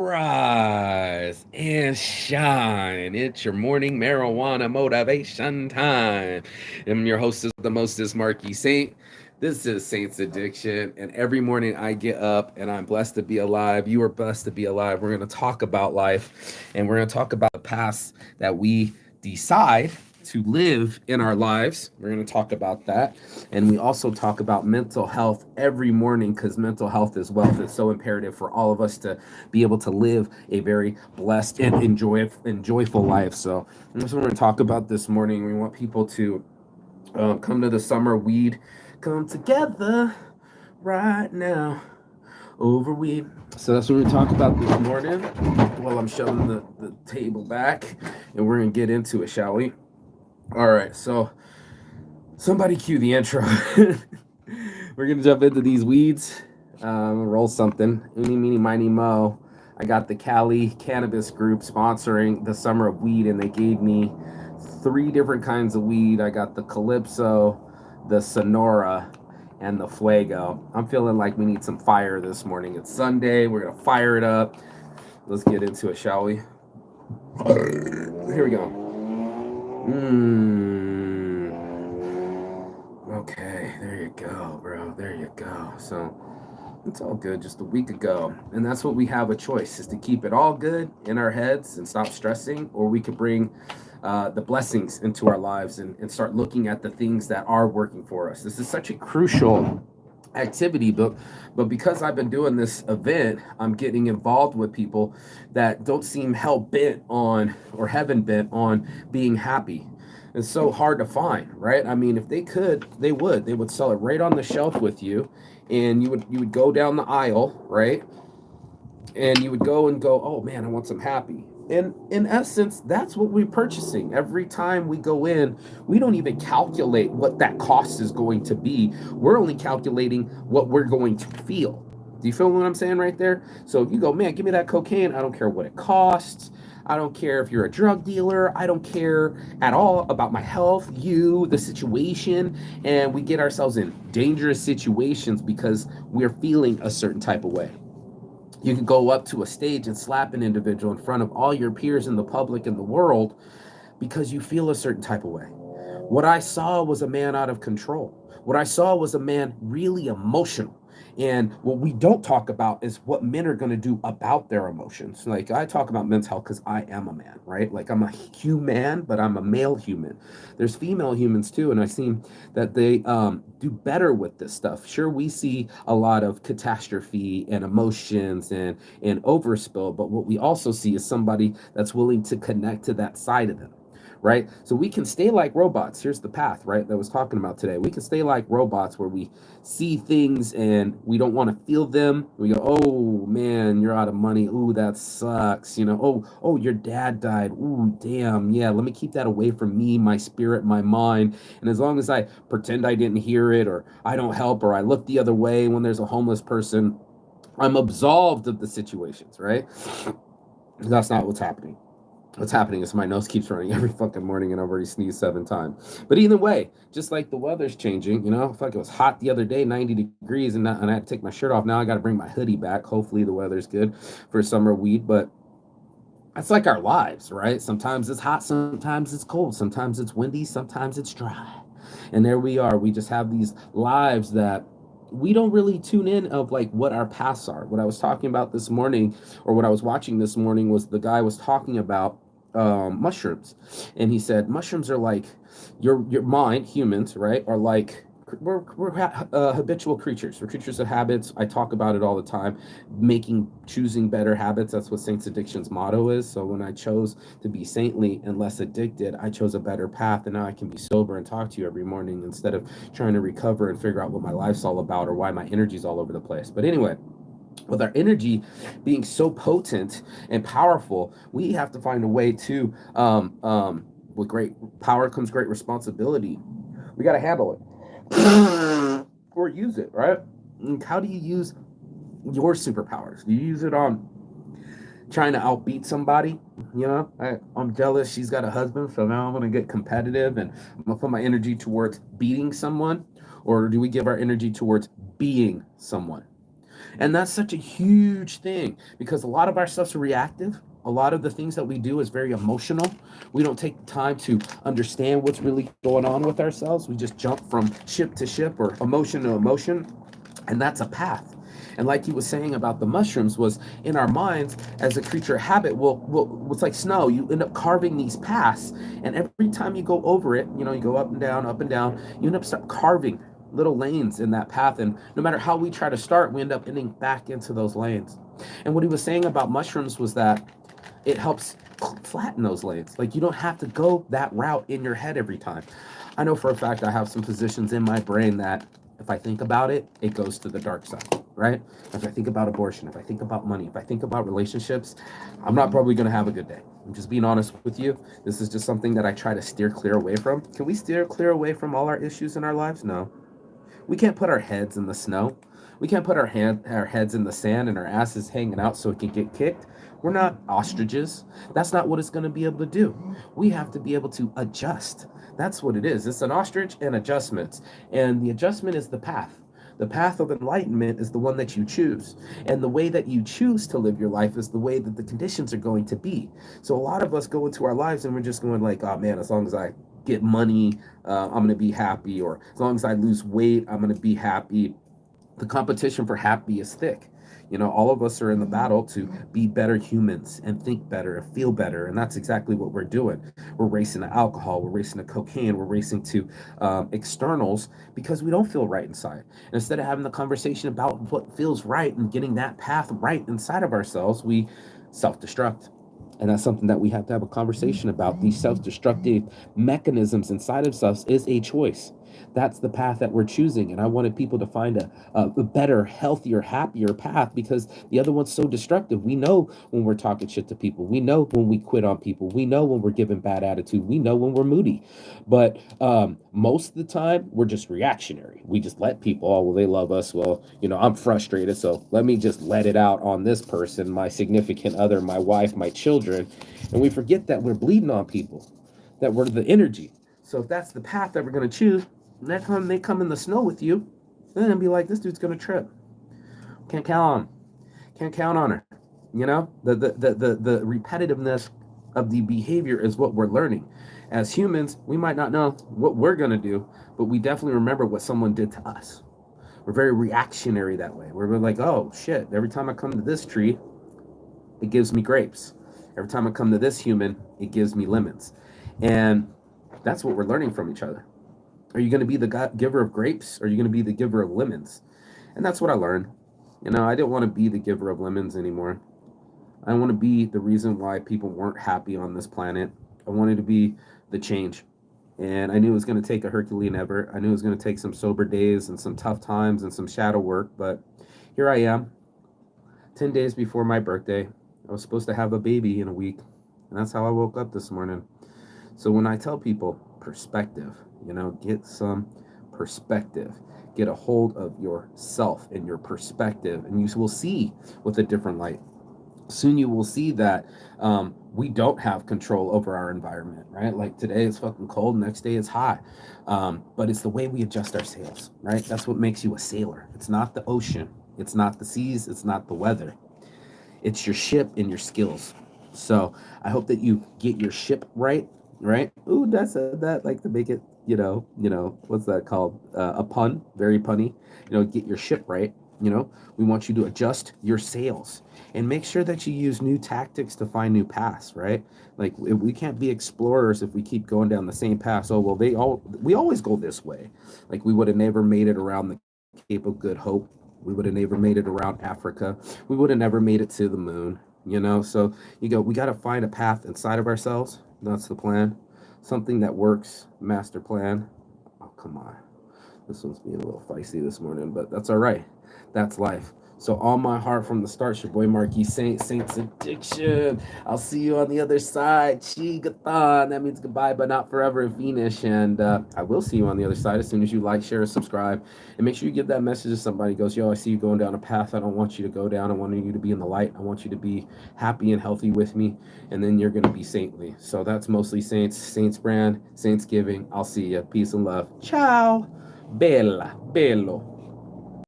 Rise and shine. It's your morning marijuana motivation time. I'm your hostess, the mostest Marquis Saint. This is Saint's Addiction, and every morning I get up and I'm blessed to be alive. You are blessed to be alive. We're going to talk about life, and we're going to talk about the paths that we decide to live in our lives. We're going to talk about that. And we also talk about mental health every morning because mental health is wealth. It's so imperative for all of us to be able to live a very blessed and joyful life. So that's what we're going to talk about this morning. We want people to come to the summer weed, come together right now over weed. So that's what we're going to talk about this morning while I'm shoving the table back, and we're going to get into it, shall we? All right, so somebody cue the intro. We're gonna jump into these weeds. Roll something. Eeny, meeny, miny, mo. I got the Cali Cannabis Group sponsoring the Summer of Weed, and they gave me 3 different kinds of weed. I got the Calypso, the Sonora, and the Fuego. I'm feeling like we need some fire this morning. It's Sunday. We're gonna fire it up. Let's get into it, shall we? Here we go. Okay, there you go, bro. There you go. So it's all good. Just a week ago, and that's what we have a choice: is to keep it all good in our heads and stop stressing, or we could bring the blessings into our lives and start looking at the things that are working for us. This is such a crucial activity, but because I've been doing this event, I'm getting involved with people that don't seem hell bent on or heaven bent on being happy. It's so hard to find, right? I mean, if they could, they would sell it right on the shelf with you, and you would go down the aisle, right? And you would go and go, oh man, I want some happy. And in essence, that's what we're purchasing. Every time we go in, we don't even calculate what that cost is going to be. We're only calculating what we're going to feel. Do you feel what I'm saying right there? So if you go, man, give me that cocaine, I don't care what it costs. I don't care if you're a drug dealer. I don't care at all about my health, you, the situation. And we get ourselves in dangerous situations because we're feeling a certain type of way. You can go up to a stage and slap an individual in front of all your peers in the public and the world because you feel a certain type of way. What I saw was a man out of control. What I saw was a man really emotional. And what we don't talk about is what men are going to do about their emotions. Like I talk about men's health because I am a man, right? Like I'm a human, but I'm a male human. There's female humans too, and I've seen that they do better with this stuff. Sure, we see a lot of catastrophe and emotions and overspill, but what we also see is somebody that's willing to connect to that side of them, right? So we can stay like robots. Here's the path, right? That I was talking about today. We can stay like robots where we see things and we don't want to feel them. We go, oh man, you're out of money. Ooh, that sucks. Oh, your dad died. Ooh, damn. Yeah, let me keep that away from me, my spirit, my mind. And as long as I pretend I didn't hear it, or I don't help, or I look the other way when there's a homeless person, I'm absolved of the situations, right? That's not what's happening. What's happening is my nose keeps running every fucking morning and I've already sneezed 7 times. But either way, just like the weather's changing, fuck, it was hot the other day, 90 degrees, and I had to take my shirt off. Now I got to bring my hoodie back. Hopefully the weather's good for summer weed, but that's like our lives, right? Sometimes it's hot, sometimes it's cold, sometimes it's windy, sometimes it's dry. And there we are. We just have these lives that we don't really tune in of like what our paths are. What I was talking about this morning, or what I was watching this morning, was the guy was talking about mushrooms, and he said mushrooms are like your mind, humans, right, are like we're habitual creatures. We're creatures of habits. I talk about it all the time. Choosing better habits. That's what Saints Addiction's motto is. So when I chose to be saintly and less addicted, I chose a better path, and now I can be sober and talk to you every morning instead of trying to recover and figure out what my life's all about or why my energy's all over the place. But anyway, with our energy being so potent and powerful, we have to find a way to, with great power comes great responsibility. We got to handle it or use it, right? And how do you use your superpowers? Do you use it on trying to outbeat somebody? I'm jealous. She's got a husband, so now I'm going to get competitive and I'm going to put my energy towards beating someone. Or do we give our energy towards being someone? And that's such a huge thing because a lot of our stuff's reactive. A lot of the things that we do is very emotional. We don't take the time to understand what's really going on with ourselves. We just jump from ship to ship or emotion to emotion, and that's a path. And like he was saying about the mushrooms, was in our minds as a creature of habit, it's like snow. You end up carving these paths, and every time you go over it, you know, you go up and down, you end up start carving little lanes in that path. And no matter how we try to start, we end up ending back into those lanes. And what he was saying about mushrooms was that it helps flatten those lanes. Like you don't have to go that route in your head every time. I know for a fact I have some positions in my brain that if I think about it, it goes to the dark side, right? If I think about abortion, if I think about money, if I think about relationships, I'm not probably going to have a good day. I'm just being honest with you. This is just something that I try to steer clear away from. Can we steer clear away from all our issues in our lives? No. We can't put our heads in the snow. We can't put our heads in the sand and our asses hanging out so it can get kicked. We're not ostriches. That's not what it's going to be able to do. We have to be able to adjust. That's what it is. It's an ostrich and adjustments. And the adjustment is the path. The path of enlightenment is the one that you choose. And the way that you choose to live your life is the way that the conditions are going to be. So a lot of us go into our lives and we're just going like, oh man, as long as I get money, I'm going to be happy. Or as long as I lose weight, I'm going to be happy. The competition for happy is thick. You know, all of us are in the battle to be better humans and think better and feel better. And that's exactly what we're doing. We're racing to alcohol, we're racing to cocaine, we're racing to externals because we don't feel right inside. And instead of having the conversation about what feels right and getting that path right inside of ourselves, we self destruct. And that's something that we have to have a conversation about. These self destructive mechanisms inside of us is a choice. That's the path that we're choosing. And I wanted people to find a better, healthier, happier path because the other one's so destructive. We know when we're talking shit to people. We know when we quit on people. We know when we're giving bad attitude. We know when we're moody. But most of the time, we're just reactionary. We just let people, oh, well, they love us. Well, you know, I'm frustrated. So let me just let it out on this person, my significant other, my wife, my children. And we forget that we're bleeding on people, that we're the energy. So if that's the path that we're going to choose, next time they come in the snow with you, then be like, this dude's gonna trip. Can't count on him. Can't count on her. You know, the repetitiveness of the behavior is what we're learning. As humans, we might not know what we're gonna do, but we definitely remember what someone did to us. We're very reactionary that way. We're like, oh shit, every time I come to this tree, it gives me grapes. Every time I come to this human, it gives me lemons. And that's what we're learning from each other. Are you going to be the giver of grapes? Or are you going to be the giver of lemons? And that's what I learned. You know, I didn't want to be the giver of lemons anymore. I want to be the reason why people weren't happy on this planet. I wanted to be the change. And I knew it was going to take a Herculean effort. I knew it was going to take some sober days and some tough times and some shadow work. But here I am, 10 days before my birthday. I was supposed to have a baby in a week. And that's how I woke up this morning. So when I tell people perspective, you know, get some perspective, get a hold of yourself and your perspective, and you will see with a different light. Soon you will see that we don't have control over our environment, right? Like today it's fucking cold, next day it's hot. But it's the way we adjust our sails, right? That's what makes you a sailor. It's not the ocean, it's not the seas, it's not the weather. It's your ship and your skills. So I hope that you get your ship right, right? Ooh, that's that like to make it, what's that called? A pun, very punny. You know, get your ship right. You know, we want you to adjust your sails and make sure that you use new tactics to find new paths, right? Like we can't be explorers if we keep going down the same path. Oh, well, we always go this way. Like we would have never made it around the Cape of Good Hope. We would have never made it around Africa. We would have never made it to the moon, So we got to find a path inside of ourselves. That's the plan. Something that works, master plan. Oh, come on. This one's being a little feisty this morning, but that's all right. That's life. So on my heart from the start, your boy Marquis Saints Addiction. I'll see you on the other side. Chigathon. That means goodbye, but not forever and finish. And I will see you on the other side as soon as you like, share, subscribe. And make sure you give that message to somebody who goes, yo, I see you going down a path I don't want you to go down. I want you to be in the light. I want you to be happy and healthy with me. And then you're going to be saintly. So that's mostly Saints brand, Saints giving. I'll see you. Peace and love. Ciao. Bella. Bello.